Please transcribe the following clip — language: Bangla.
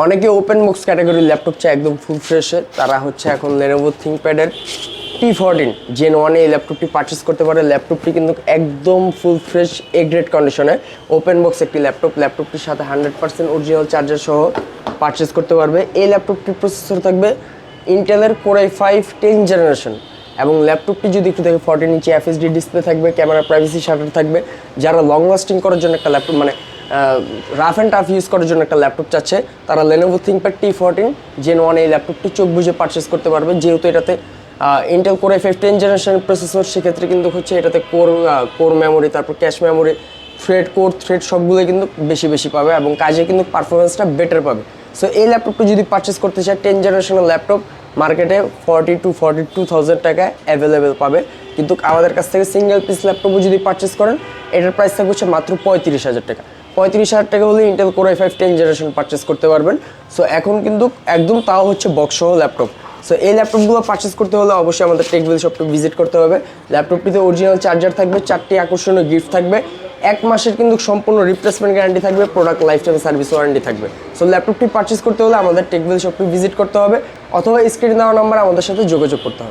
অনেকে ওপেন বক্স ক্যাটাগরির ল্যাপটপ চায় একদম ফুল ফ্রেশে, তারা হচ্ছে এখন Lenovo ThinkPad এর T14 Gen 1 এই ল্যাপটপটি পারচেস করতে পারে। ল্যাপটপটি কিন্তু একদম ফুল ফ্রেশ এ গ্রেড কন্ডিশনে ওপেন বক্স একটি ল্যাপটপটির সাথে 100% অরিজিনাল চার্জার সহ পারচেস করতে পারবে। এই ল্যাপটপটির প্রসেসর থাকবে ইন্টেলের Core i5 10th জেনারেশন এবং ল্যাপটপটি যদি একটু দেখে 14 ইঞ্চি FHD ডিসপ্লে থাকবে, ক্যামেরা প্রাইভেসি শাটার থাকবে। যারা লং লাস্টিং করার জন্য একটা ল্যাপটপ মানে রাফ অ্যান্ড টাফ ইউজ করার জন্য একটা ল্যাপটপ চাচ্ছে, তারা Lenovo ThinkPad T14 Gen 1 এই ল্যাপটপটি চোখ বুঝে পারচেস করতে পারবে। যেহেতু এটাতে ইন্টেল Core i5 10th জেনারেশনের প্রসেসর, সেক্ষেত্রে কিন্তু হচ্ছে এটাতে কোর মেমোরি, তারপর ক্যাশ মেমোরি, থ্রেড সবগুলো কিন্তু বেশি পাবে এবং কাজে কিন্তু পারফরমেন্সটা বেটার পাবে। সো এই ল্যাপটপটি যদি পারচেস করতে চায় 10th জেনারেশনের ল্যাপটপ মার্কেটে 42,000 টাকায় অ্যাভেলেবেল পাবে। কিন্তু আমাদের কাছ থেকে সিঙ্গেল পিস ল্যাপটপও যদি পারচেস করেন, এটার প্রাইস থাকবে হচ্ছে মাত্র 35,000 টাকা। 35,000 টাকা হলে Intel Core i5 10th generation purchase করতে পারবেন। সো এখন কিন্তু একদম তাও হচ্ছে বক্স সহ ল্যাপটপ। সো এই ল্যাপটপগুলো পারচেস করতে হলে অবশ্যই আমাদের টেকভিল শপটি ভিজিট করতে হবে। ল্যাপটপটিতে অরিজিনাল চার্জার থাকবে, 4টি আকর্ষণীয় গিফট থাকবে, 1 মাসের কিন্তু সম্পূর্ণ রিপ্লেসমেন্ট গ্যারান্টি থাকবে, product life time service warranty থাকবে। সো ল্যাপটপটি পারচেস করতে হলে আমাদের টেকভিল শপটি ভিজিট করতে হবে অথবা স্ক্রিনে দেওয়া নাম্বারে আমাদের সাথে যোগাযোগ করতে হবে।